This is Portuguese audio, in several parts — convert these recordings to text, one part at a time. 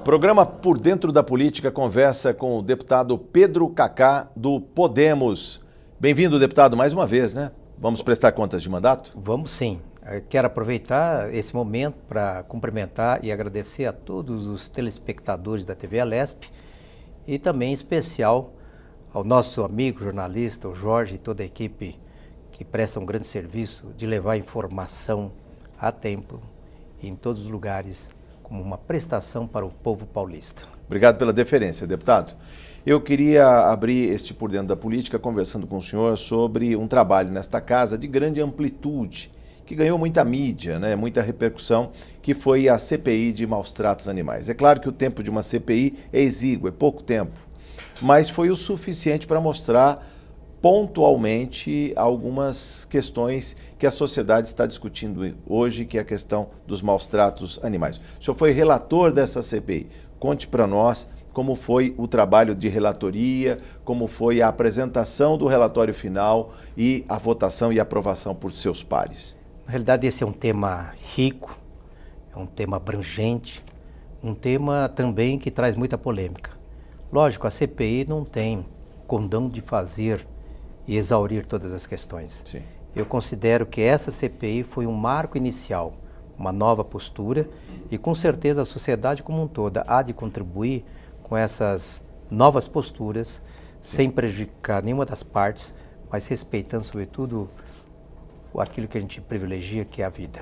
Programa Por Dentro da Política conversa com o deputado Pedro Cacá, do Podemos. Bem-vindo, deputado, mais uma vez, né? Vamos prestar contas de mandato? Vamos sim. Eu quero aproveitar esse momento para cumprimentar e agradecer a todos os telespectadores da TV Alesp e também em especial ao nosso amigo jornalista, o Jorge, e toda a equipe que presta um grande serviço de levar informação a tempo em todos os lugares como uma prestação para o povo paulista. Obrigado pela deferência, deputado. Eu queria abrir este Por Dentro da Política conversando com o senhor sobre um trabalho nesta casa de grande amplitude, que ganhou muita mídia, né, muita repercussão, que foi a CPI de maus tratos animais. É claro que o tempo de uma CPI é exíguo, é pouco tempo, mas foi o suficiente para mostrar pontualmente algumas questões que a sociedade está discutindo hoje, que é a questão dos maus tratos animais. O senhor foi relator dessa CPI. Conte para nós como foi o trabalho de relatoria, como foi a apresentação do relatório final e a votação e aprovação por seus pares. Na realidade, esse é um tema rico, é um tema abrangente, um tema também que traz muita polêmica. Lógico, a CPI não tem condão de fazer e exaurir todas as questões. Sim. Eu considero que essa CPI foi um marco inicial, uma nova postura, e com certeza a sociedade como um todo há de contribuir com essas novas posturas, sem prejudicar nenhuma das partes, mas respeitando sobretudo aquilo que a gente privilegia, que é a vida.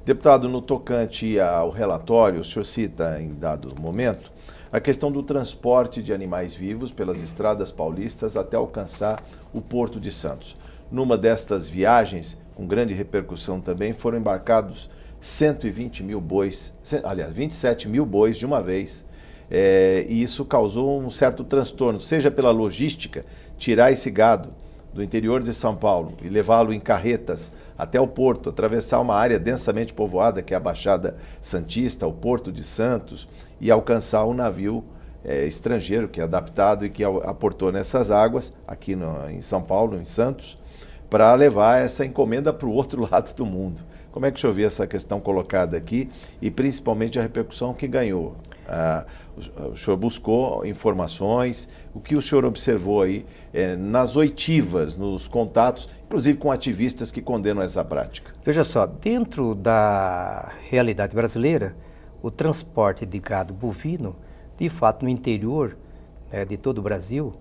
Deputado, no tocante ao relatório, o senhor cita em dado momento a questão do transporte de animais vivos pelas estradas paulistas até alcançar o Porto de Santos. Numa destas viagens, com grande repercussão também, foram embarcados 120 mil bois, aliás, 27 mil bois de uma vez, e isso causou um certo transtorno, seja pela logística, tirar esse gado do interior de São Paulo e levá-lo em carretas até o porto, atravessar uma área densamente povoada, que é a Baixada Santista, o Porto de Santos, e alcançar um navio estrangeiro que é adaptado e que aportou nessas águas, aqui em São Paulo, em Santos, para levar essa encomenda para o outro lado do mundo. Como é que o senhor viu essa questão colocada aqui e principalmente a repercussão que ganhou? O senhor buscou informações, o que o senhor observou aí nas oitivas, nos contatos, inclusive com ativistas que condenam essa prática? Veja só, dentro da realidade brasileira, o transporte de gado bovino, de fato no interior de todo o Brasil,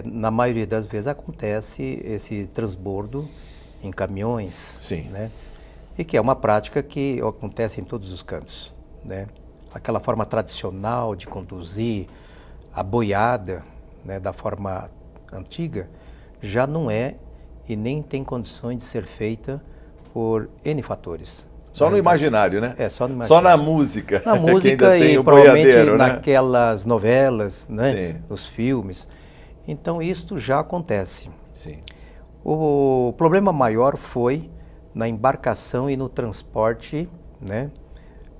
na maioria das vezes acontece esse transbordo em caminhões. Sim. Né? E que é uma prática que acontece em todos os cantos, né? Aquela forma tradicional de conduzir a boiada, né, da forma antiga, já não é e nem tem condições de ser feita por N fatores. Só no imaginário, né? Só no imaginário. Só na música. Na música e provavelmente naquelas novelas, né? Nos filmes. Então, isto já acontece. Sim. O problema maior foi na embarcação e no transporte, né,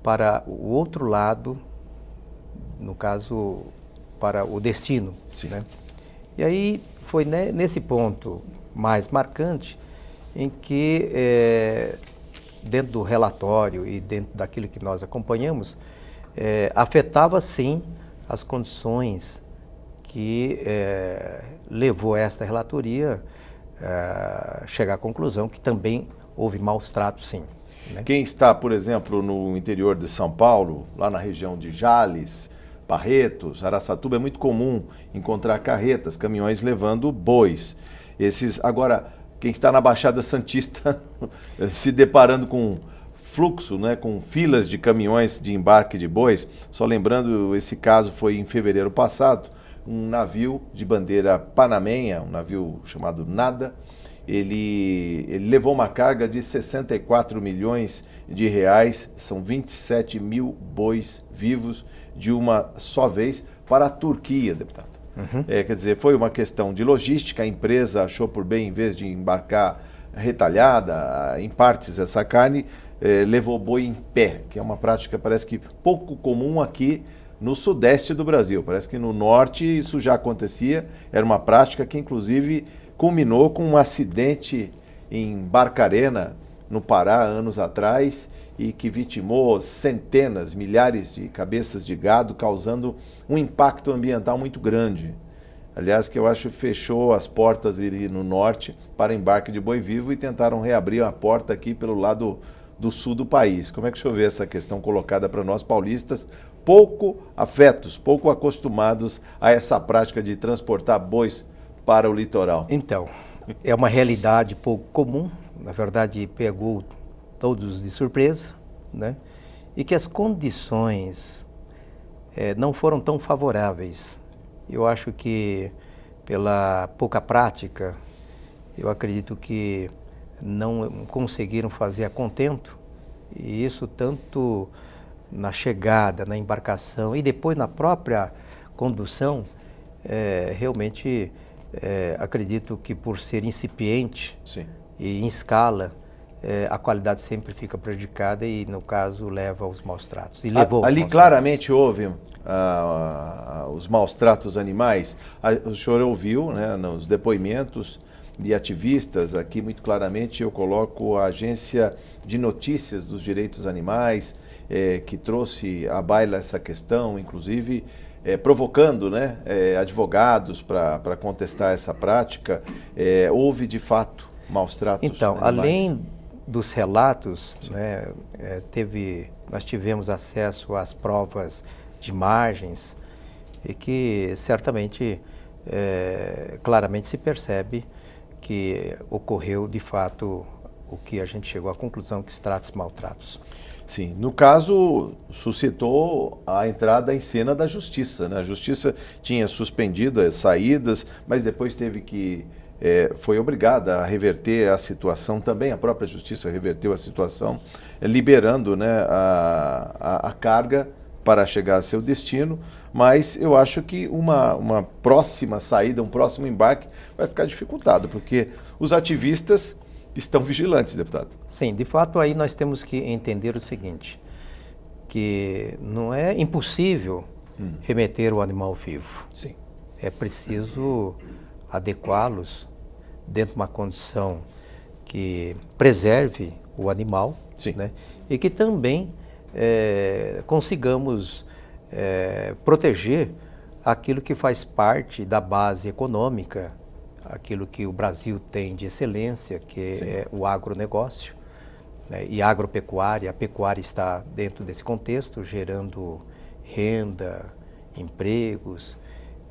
para o outro lado, no caso, para o destino. Sim. Né? E aí foi nesse ponto mais marcante em que, dentro do relatório e dentro daquilo que nós acompanhamos, afetava sim as condições que levou esta relatoria a chegar à conclusão que também houve maus tratos, sim. Né? Quem está, por exemplo, no interior de São Paulo, lá na região de Jales, Barretos, Araçatuba, é muito comum encontrar carretas, caminhões levando bois. Agora, quem está na Baixada Santista se deparando com fluxo, né, com filas de caminhões de embarque de bois, só lembrando, esse caso foi em fevereiro passado, um navio de bandeira panamenha, um navio chamado Nada, ele levou uma carga de 64 milhões de reais, são 27 mil bois vivos de uma só vez para a Turquia, deputado. Uhum. Quer dizer, foi uma questão de logística, a empresa achou por bem, em vez de embarcar retalhada, em partes essa carne, levou boi em pé, que é uma prática, parece que pouco comum aqui no sudeste do Brasil. Parece que no norte isso já acontecia, era uma prática que inclusive culminou com um acidente em Barcarena, no Pará anos atrás e que vitimou centenas, milhares de cabeças de gado, causando um impacto ambiental muito grande. Aliás, que eu acho que fechou as portas ali no norte para embarque de boi vivo e tentaram reabrir a porta aqui pelo lado do sul do país. Como é que o senhor vê essa questão colocada para nós paulistas, pouco afetos, pouco acostumados a essa prática de transportar bois para o litoral? Então, é uma realidade pouco comum, na verdade pegou todos de surpresa, né? E que as condições não foram tão favoráveis. Eu acho que pela pouca prática, eu acredito que não conseguiram fazer a contento, e isso tanto na chegada, na embarcação e depois na própria condução, realmente acredito que por ser incipiente Sim. e em escala, a qualidade sempre fica prejudicada e, no caso, leva aos maus tratos. E levou ali claramente houve os maus tratos animais. O senhor ouviu, né, nos depoimentos de ativistas, aqui muito claramente eu coloco a Agência de Notícias dos Direitos Animais, que trouxe à baila essa questão, inclusive provocando, né, advogados para contestar essa prática. Houve, de fato, maus tratos Então, animais. além dos relatos, né, nós tivemos acesso às provas de imagens e que certamente, claramente se percebe que ocorreu de fato o que a gente chegou à conclusão que se trata de maltratos. Sim, no caso suscitou a entrada em cena da Justiça, né? A Justiça tinha suspendido as saídas, mas depois foi obrigada a reverter a situação também, a própria Justiça reverteu a situação, liberando, né, a carga para chegar a seu destino, mas eu acho que uma próxima saída, um próximo embarque vai ficar dificultado, porque os ativistas estão vigilantes, deputado. Sim, de fato aí nós temos que entender o seguinte, que não é impossível remeter o animal vivo. Sim. É preciso adequá-los dentro de uma condição que preserve o animal, Sim, né? E que também consigamos proteger aquilo que faz parte da base econômica, aquilo que o Brasil tem de excelência, que é o agronegócio, né? E a agropecuária. A pecuária está dentro desse contexto, gerando renda, empregos.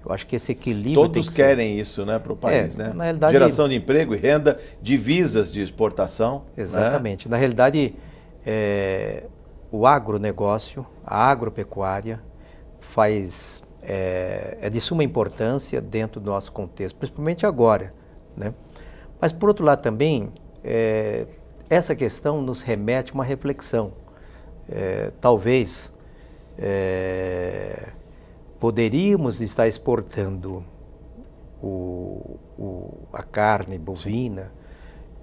Eu acho que esse equilíbrio todos querem isso, né, para o país, né? Na realidade, geração de emprego e renda, divisas de exportação. Exatamente. Né? Na realidade, o agronegócio, a agropecuária é de suma importância dentro do nosso contexto, principalmente agora, né? Mas, por outro lado, também, essa questão nos remete a uma reflexão. Talvez poderíamos estar exportando a carne bovina,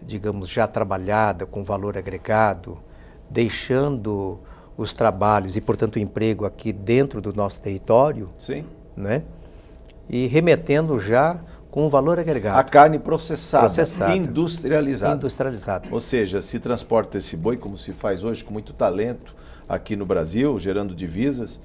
digamos, já trabalhada, com valor agregado, deixando os trabalhos e, portanto, o emprego aqui dentro do nosso território, Sim. né? E remetendo já com valor agregado. A carne processada, industrializada. Industrializada. Ou seja, se transporta esse boi, como se faz hoje, com muito talento aqui no Brasil, gerando divisas,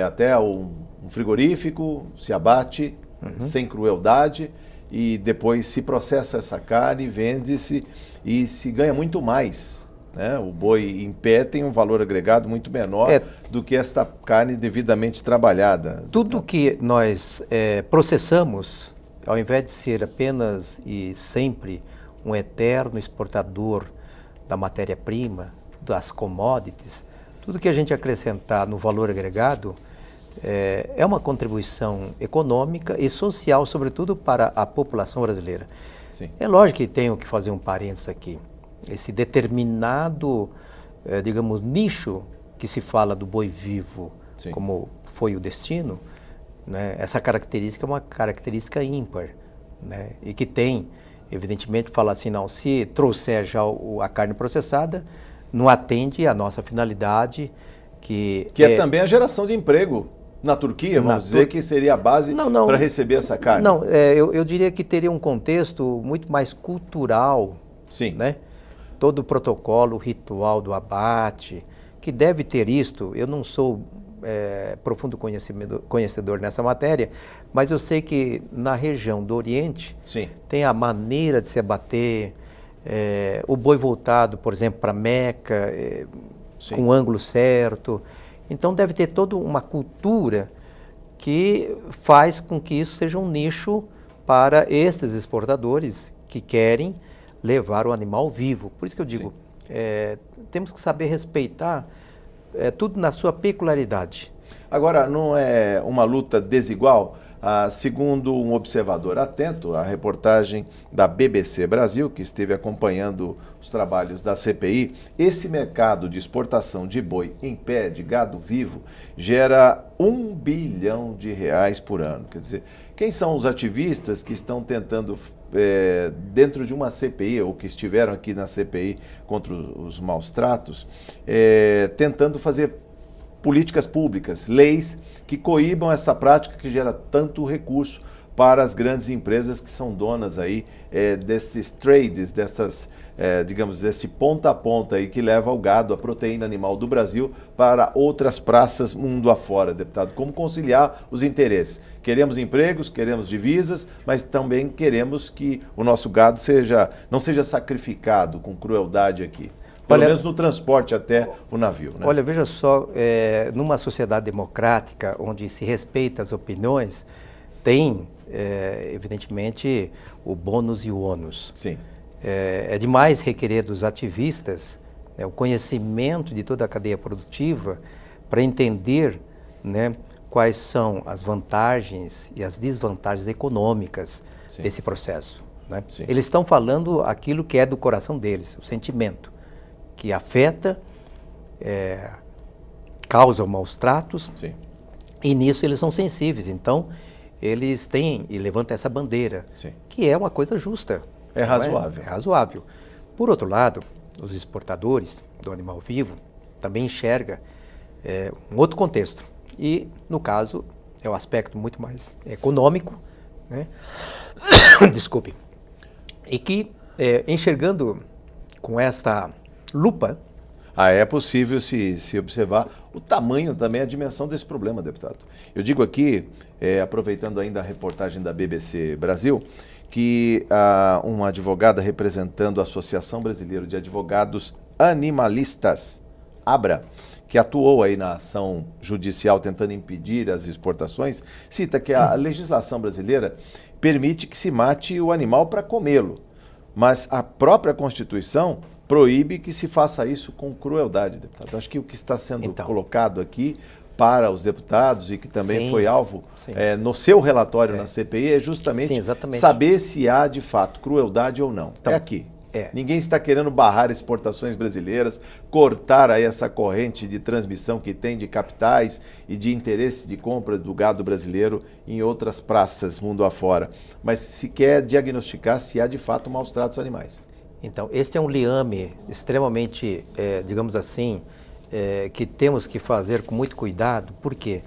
até um frigorífico, se abate sem crueldade e depois se processa essa carne, vende-se e se ganha muito mais. Né? O boi em pé tem um valor agregado muito menor do que esta carne devidamente trabalhada. Tudo que nós processamos, ao invés de ser apenas e sempre um eterno exportador da matéria-prima, das commodities, tudo que a gente acrescentar no valor agregado é uma contribuição econômica e social, sobretudo para a população brasileira. Sim. É lógico que tenho que fazer um parênteses aqui. Esse determinado, digamos, nicho que se fala do boi vivo, Sim, como foi o destino, né? Essa característica é uma característica ímpar, né? E que tem, evidentemente, falar assim, não, se trouxer já a carne processada, não atende à nossa finalidade, que é também a geração de emprego na Turquia, vamos dizer, que seria a base para receber essa carne. Não, eu diria que teria um contexto muito mais cultural, Sim. né? todo o protocolo, o ritual do abate, que deve ter isto. Eu não sou profundo conhecedor nessa matéria, mas eu sei que na região do Oriente Sim. tem a maneira de se abater, o boi voltado, por exemplo, para Meca, com o ângulo certo. Então deve ter toda uma cultura que faz com que isso seja um nicho para esses exportadores que querem levar o animal vivo. Por isso que eu digo, temos que saber respeitar tudo na sua peculiaridade. Agora, não é uma luta desigual? Segundo um observador atento, a reportagem da BBC Brasil, que esteve acompanhando os trabalhos da CPI, esse mercado de exportação de boi em pé, de gado vivo, gera R$1 bilhão por ano. Quer dizer, quem são os ativistas que estão tentando, dentro de uma CPI, ou que estiveram aqui na CPI contra os maus tratos, tentando fazer políticas públicas, leis que coíbam essa prática que gera tanto recurso para as grandes empresas que são donas aí desses trades, digamos, desse ponta a ponta aí que leva o gado, a proteína animal do Brasil para outras praças mundo afora, deputado. Como conciliar os interesses? Queremos empregos, queremos divisas, mas também queremos que o nosso gado não seja sacrificado com crueldade aqui. Pelo menos no transporte até o navio. Né? Olha, veja só, numa sociedade democrática, onde se respeita as opiniões, tem, evidentemente, o bônus e o ônus. Sim. É demais requerer dos ativistas o conhecimento de toda a cadeia produtiva para entender, né, quais são as vantagens e as desvantagens econômicas desse processo. Né? Eles estão falando aquilo que é do coração deles, o sentimento, que afeta, causa maus tratos, e nisso eles são sensíveis. Então, eles têm e levantam essa bandeira, que é uma coisa justa. É razoável. É razoável. Por outro lado, os exportadores do animal vivo também enxergam um outro contexto. E, no caso, é um aspecto muito mais econômico, né? Desculpe. E que, enxergando com esta lupa. É possível se observar o tamanho também, a dimensão desse problema, deputado. Eu digo aqui, aproveitando ainda a reportagem da BBC Brasil, que uma advogada representando a Associação Brasileira de Advogados Animalistas, ABRA, que atuou aí na ação judicial tentando impedir as exportações, cita que a legislação brasileira permite que se mate o animal para comê-lo, mas a própria Constituição proíbe que se faça isso com crueldade, deputado. Acho que o que está sendo colocado aqui para os deputados e que também foi alvo no seu relatório na CPI é justamente saber se há de fato crueldade ou não. Então, aqui. Ninguém está querendo barrar exportações brasileiras, cortar aí essa corrente de transmissão que tem de capitais e de interesse de compra do gado brasileiro em outras praças mundo afora. Mas se quer diagnosticar se há de fato maus tratos animais. Então, este é um liame extremamente, digamos assim, que temos que fazer com muito cuidado, porque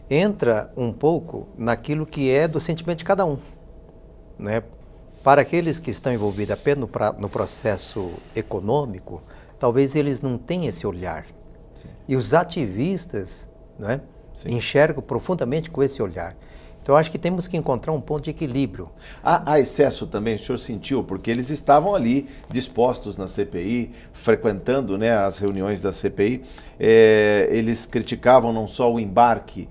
entra um pouco naquilo que é do sentimento de cada um, né? Para aqueles que estão envolvidos apenas no processo econômico, talvez eles não tenham esse olhar. E os ativistas, né, enxergam profundamente com esse olhar. Então, eu acho que temos que encontrar um ponto de equilíbrio. Há excesso também, o senhor sentiu, porque eles estavam ali dispostos na CPI, frequentando, né, as reuniões da CPI, eles criticavam não só o embarque,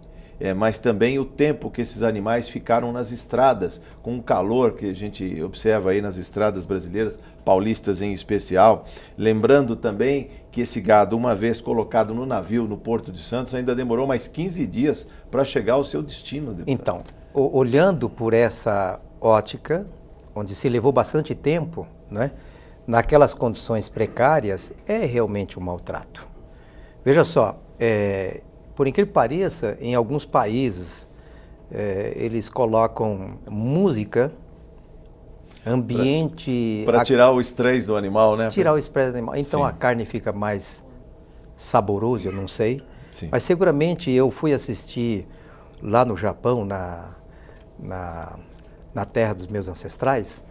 mas também o tempo que esses animais ficaram nas estradas, com o calor que a gente observa aí nas estradas brasileiras, paulistas em especial. Lembrando também que esse gado, uma vez colocado no navio no Porto de Santos, ainda demorou mais 15 dias para chegar ao seu destino, deputado. Então, olhando por essa ótica, onde se levou bastante tempo, né, naquelas condições precárias, é realmente um maltrato. Veja só, por incrível que pareça, em alguns países, eles colocam música, ambiente... Para tirar o estresse do animal, né? Tirar o estresse do animal. Então a carne fica mais saborosa, eu não sei. Mas seguramente eu fui assistir lá no Japão, na terra dos meus ancestrais,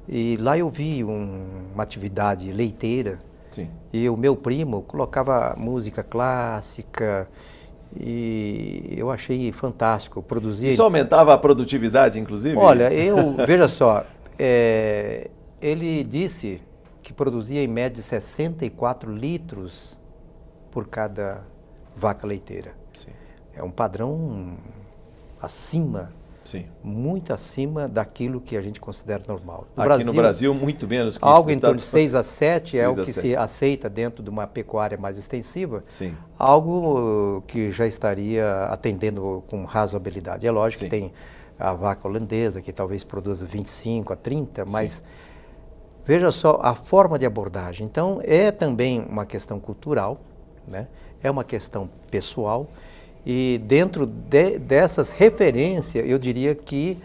E lá eu vi uma atividade leiteira. Sim. E o meu primo colocava música clássica e eu achei fantástico. Produzia. Isso aumentava a produtividade, inclusive? Olha, veja só, ele disse que produzia em média 64 litros por cada vaca leiteira. Sim. É um padrão acima, Sim. muito acima daquilo que a gente considera normal. No Brasil, muito menos que algo isso. Em torno de 6 a 7 é o que 7. se aceita dentro de uma pecuária mais extensiva. Sim. Algo que já estaria atendendo com razoabilidade. É lógico Sim. que tem a vaca holandesa, que talvez produza 25 a 30, mas Sim. veja só a forma de abordagem. Então, é também uma questão cultural, né? É uma questão pessoal. E dentro dessas referências, eu diria que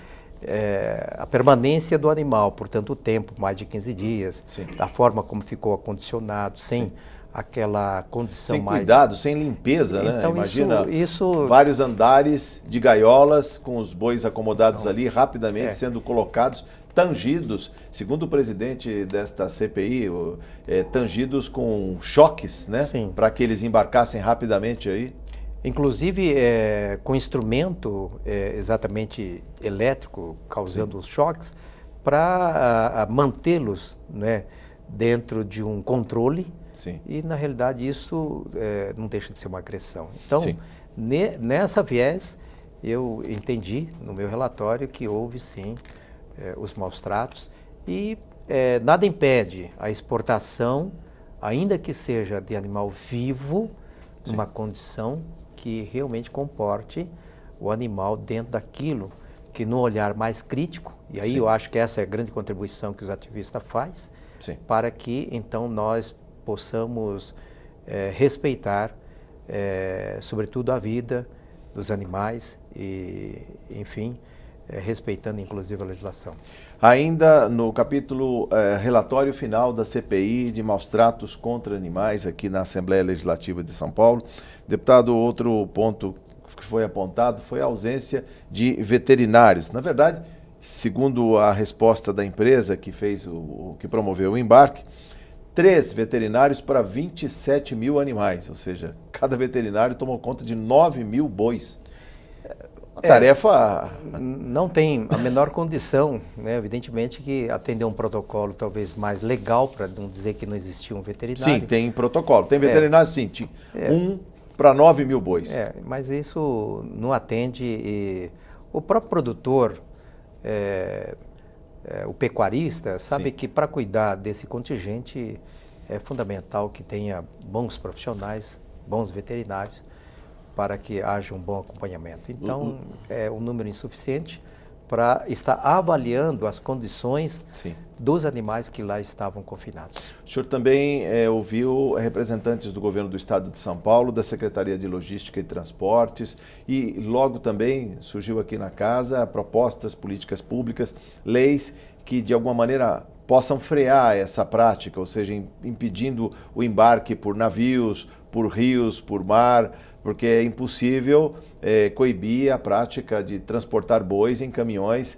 a permanência do animal por tanto tempo, mais de 15 dias, Sim. da forma como ficou acondicionado, sem Sim. aquela condição sem mais... cuidado, sem limpeza, né? Então, Imagina isso... vários andares de gaiolas com os bois acomodados ali, rapidamente sendo colocados, tangidos, segundo o presidente desta CPI, tangidos com choques, né? Sim. Para que eles embarcassem rapidamente aí. Inclusive com instrumento exatamente elétrico, causando os choques, para mantê-los, né, dentro de um controle. Sim. E, na realidade, isso não deixa de ser uma agressão. Então, Sim. nessa viés, eu entendi no meu relatório que houve, sim, os maus tratos e nada impede a exportação, ainda que seja de animal vivo, numa condição que realmente comporte o animal dentro daquilo que no olhar mais crítico, e aí eu acho que essa é a grande contribuição que os ativistas fazem, para que então nós possamos respeitar, sobretudo, a vida dos animais e, enfim, respeitando inclusive a legislação. Ainda no capítulo relatório final da CPI de maus tratos contra animais aqui na Assembleia Legislativa de São Paulo, deputado, outro ponto que foi apontado foi a ausência de veterinários. Na verdade, segundo a resposta da empresa que que promoveu o embarque, 3 veterinários para 27 mil animais, ou seja, cada veterinário tomou conta de 9 mil bois. Tarefa... Não tem a menor condição, né? Evidentemente que atender um protocolo talvez mais legal, para não dizer que não existia um veterinário. Sim, tem protocolo. Tem veterinário, sim. 1 para 9 mil bois. Mas isso não atende. O próprio produtor, o pecuarista, sabe que para cuidar desse contingente é fundamental que tenha bons profissionais, bons veterinários, para que haja um bom acompanhamento. Então, é um número insuficiente para estar avaliando as condições dos animais que lá estavam confinados. O senhor também ouviu representantes do governo do estado de São Paulo, da Secretaria de Logística e Transportes, e logo também surgiu aqui na casa propostas, políticas públicas, leis que de alguma maneira possam frear essa prática, ou seja, impedindo o embarque por navios, por rios, por mar, porque é impossível coibir a prática de transportar bois em caminhões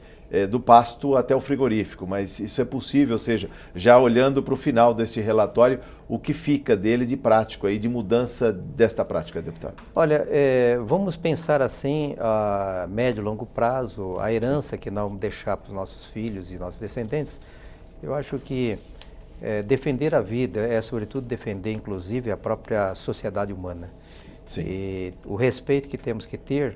do pasto até o frigorífico, mas isso é possível, ou seja, já olhando para o final deste relatório, o que fica dele de prático, aí, de mudança desta prática, deputado? Olha, vamos pensar assim, a médio e longo prazo, a herança que nós vamos deixar para os nossos filhos e nossos descendentes. Eu acho que defender a vida é, sobretudo, defender, inclusive, a própria sociedade humana. Sim. E o respeito que temos que ter,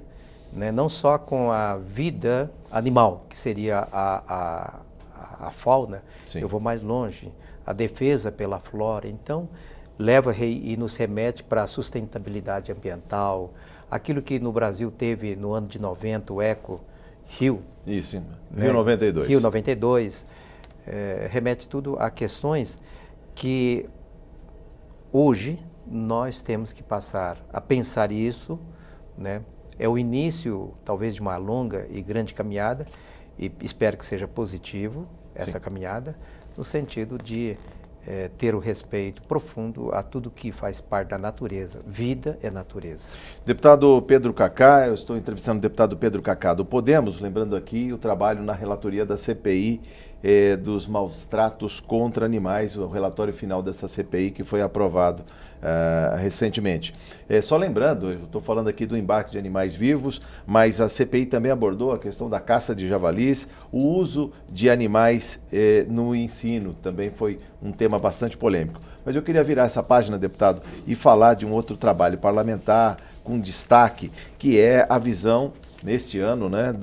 né, não só com a vida animal, que seria a fauna, eu vou mais longe, a defesa pela flora. Então, leva e nos remete para a sustentabilidade ambiental, aquilo que no Brasil teve no ano de 90, o Eco Rio. Isso, Rio 92. Rio 92. Remete tudo a questões que hoje nós temos que passar a pensar isso, né? É o início, talvez, de uma longa e grande caminhada, e espero que seja positivo essa caminhada, no sentido de ter o respeito profundo a tudo que faz parte da natureza. Vida é natureza. Deputado Pedro Cacá, eu estou entrevistando o deputado Pedro Cacá do Podemos, lembrando aqui o trabalho na relatoria da CPI dos maus tratos contra animais, o relatório final dessa CPI que foi aprovado recentemente. Só lembrando, eu estou falando aqui do embarque de animais vivos, mas a CPI também abordou a questão da caça de javalis, o uso de animais no ensino, também foi um tema bastante polêmico. Mas eu queria virar essa página, deputado, e falar de um outro trabalho parlamentar com destaque, que é a visão, neste ano, né,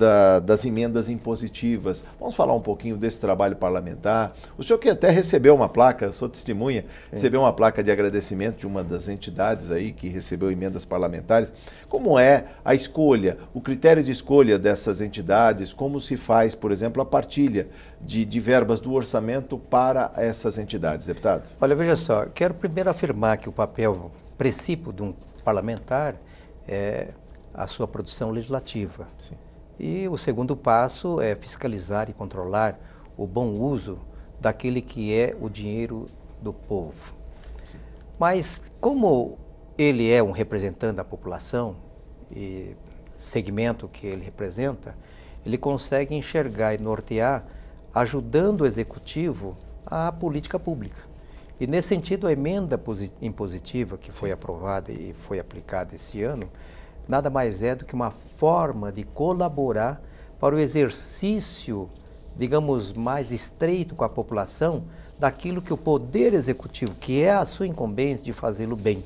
das emendas impositivas. Vamos falar um pouquinho desse trabalho parlamentar. O senhor que até recebeu uma placa, sou testemunha, recebeu uma placa de agradecimento de uma das entidades aí que recebeu emendas parlamentares. Como é a escolha, o critério de escolha dessas entidades, como se faz, por exemplo, a partilha de verbas do orçamento para essas entidades, deputado? Olha, veja só, quero primeiro afirmar que o papel principal de um parlamentar é a sua produção legislativa. Sim. E o segundo passo é fiscalizar e controlar o bom uso daquele que é o dinheiro do povo. Sim. Mas como ele é um representante da população e segmento que ele representa, ele consegue enxergar e nortear, ajudando o executivo à política pública. E nesse sentido, a emenda impositiva que foi aprovada e foi aplicada esse ano, nada mais é do que uma forma de colaborar para o exercício, digamos, mais estreito com a população, daquilo que o Poder Executivo, que é a sua incumbência de fazê-lo bem.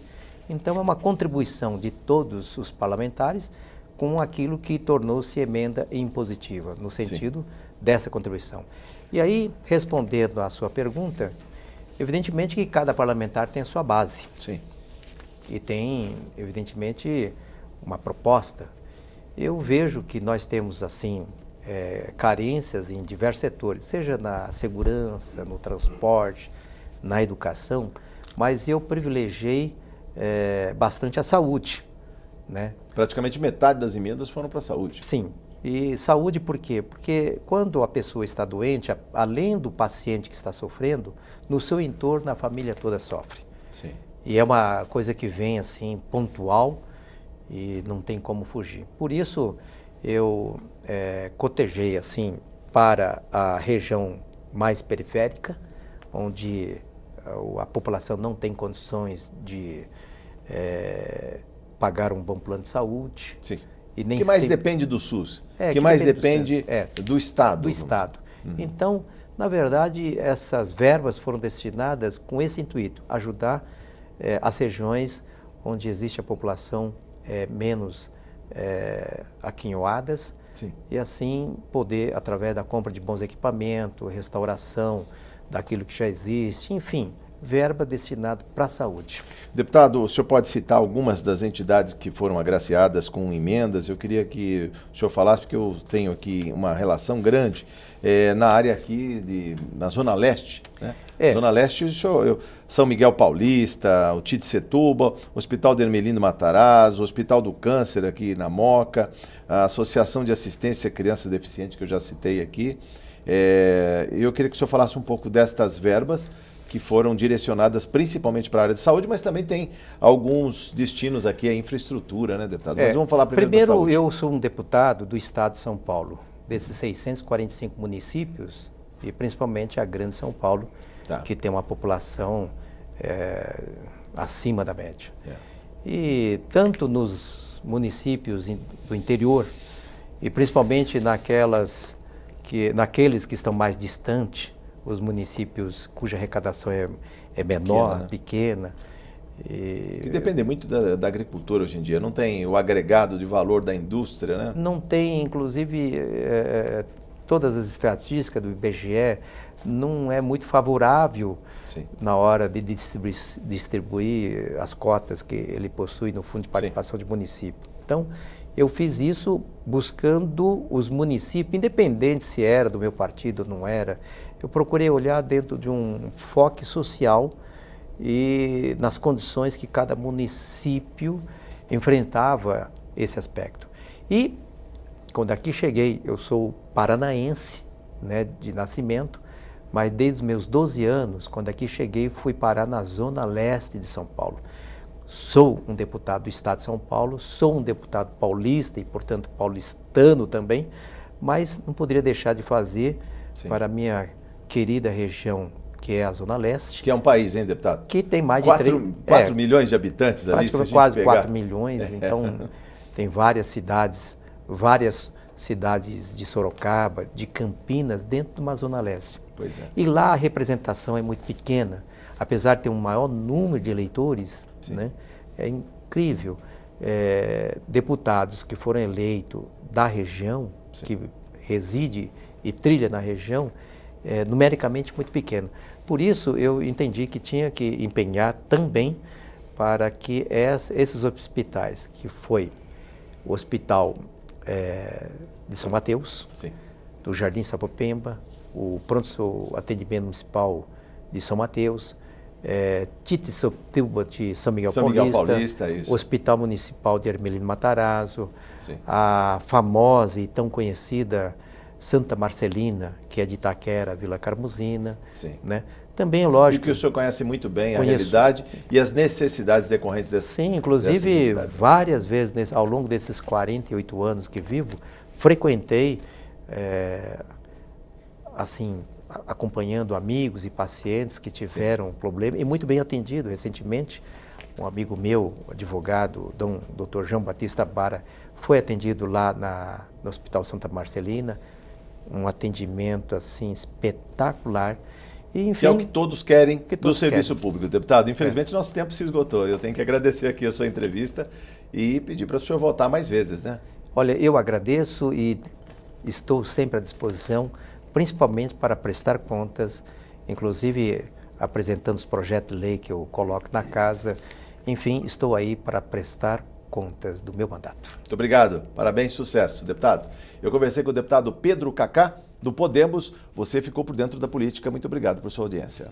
Então, é uma contribuição de todos os parlamentares com aquilo que tornou-se emenda impositiva, no sentido dessa contribuição. E aí, respondendo à sua pergunta, evidentemente que cada parlamentar tem a sua base. Sim. E tem, evidentemente, uma proposta. Eu vejo que nós temos, assim, carências em diversos setores, seja na segurança, no transporte, na educação, mas eu privilegiei bastante a saúde, né? Praticamente metade das emendas foram para a saúde. Sim. E saúde por quê? Porque quando a pessoa está doente, além do paciente que está sofrendo, no seu entorno a família toda sofre. Sim. E é uma coisa que vem assim pontual e não tem como fugir. Por isso eu cotejei assim para a região mais periférica, onde a população não tem condições de pagar um bom plano de saúde. Sim. E nem que mais depende do SUS? que mais depende do Estado? Do Estado. Então, na verdade, essas verbas foram destinadas com esse intuito, ajudar as regiões onde existe a população menos aquinhoadas. Sim. E assim poder, através da compra de bons equipamentos, restauração daquilo que já existe, enfim, verba destinada para a saúde. Deputado, o senhor pode citar algumas das entidades que foram agraciadas com emendas? Eu queria que o senhor falasse, porque eu tenho aqui uma relação grande na área aqui, na Zona Leste, né? Zona Leste, São Miguel Paulista, o Titsetuba, Hospital de Hermelino Matarazzo, Hospital do Câncer aqui na Moca, a Associação de Assistência a Crianças Deficientes, que eu já citei aqui. Eu queria que o senhor falasse um pouco destas verbas, que foram direcionadas principalmente para a área de saúde, mas também tem alguns destinos aqui à infraestrutura, né, deputado? Mas vamos falar primeiro da saúde. Eu sou um deputado do Estado de São Paulo, desses 645 municípios, e principalmente a Grande São Paulo, que tem uma população acima da média. E tanto nos municípios do interior, e principalmente naqueles que estão mais distantes, os municípios cuja arrecadação é menor, pequena. Que depende muito da agricultura hoje em dia, não tem o agregado de valor da indústria, né? Não tem, inclusive, todas as estatísticas do IBGE não é muito favorável na hora de distribuir as cotas que ele possui no Fundo de Participação de Município. Então, eu fiz isso buscando os municípios, independente se era do meu partido ou não era. Eu procurei olhar dentro de um foco social e nas condições que cada município enfrentava esse aspecto. E, quando aqui cheguei, eu sou paranaense, né, de nascimento, mas desde os meus 12 anos, quando aqui cheguei, fui parar na Zona Leste de São Paulo. Sou um deputado do Estado de São Paulo, sou um deputado paulista e, portanto, paulistano também, mas não poderia deixar de fazer para a minha querida região que é a Zona Leste. Que é um país, hein, deputado? Que tem mais de 4 milhões de habitantes ali, se a gente quase pegar. 4 milhões, então tem várias cidades de Sorocaba, de Campinas, dentro de uma Zona Leste. Pois é. E lá a representação é muito pequena, apesar de ter um maior número de eleitores, né, é incrível. Deputados que foram eleitos da região, que reside e trilha na região, numericamente muito pequeno. Por isso eu entendi que tinha que empenhar também para que esses hospitais, que foi o Hospital de São Mateus, do Jardim Sapopemba, o Pronto Atendimento Municipal de São Mateus, Titiçotuba de São Miguel Paulista, isso. o Hospital Municipal de Hermelino Matarazzo, a famosa e tão conhecida Santa Marcelina, que é de Itaquera, Vila Carmozina. Né? Também é lógico. E que o senhor conhece muito bem a realidade e as necessidades decorrentes dessas. Sim, inclusive várias vezes ao longo desses 48 anos que vivo, frequentei, assim, acompanhando amigos e pacientes que tiveram problema e muito bem atendido. Recentemente, um amigo meu, advogado, Dr. João Batista Bara, foi atendido lá no Hospital Santa Marcelina, um atendimento assim espetacular. E, enfim, que é o que todos querem do serviço público, deputado. Infelizmente, nosso tempo se esgotou. Eu tenho que agradecer aqui a sua entrevista e pedir para o senhor voltar mais vezes, né? Olha, eu agradeço e estou sempre à disposição, principalmente para prestar contas, inclusive apresentando os projetos de lei que eu coloco na casa. Enfim, estou aí para prestar contas do meu mandato. Muito obrigado. Parabéns, sucesso, deputado. Eu conversei com o deputado Pedro Cacá, do Podemos. Você ficou por dentro da política. Muito obrigado por sua audiência.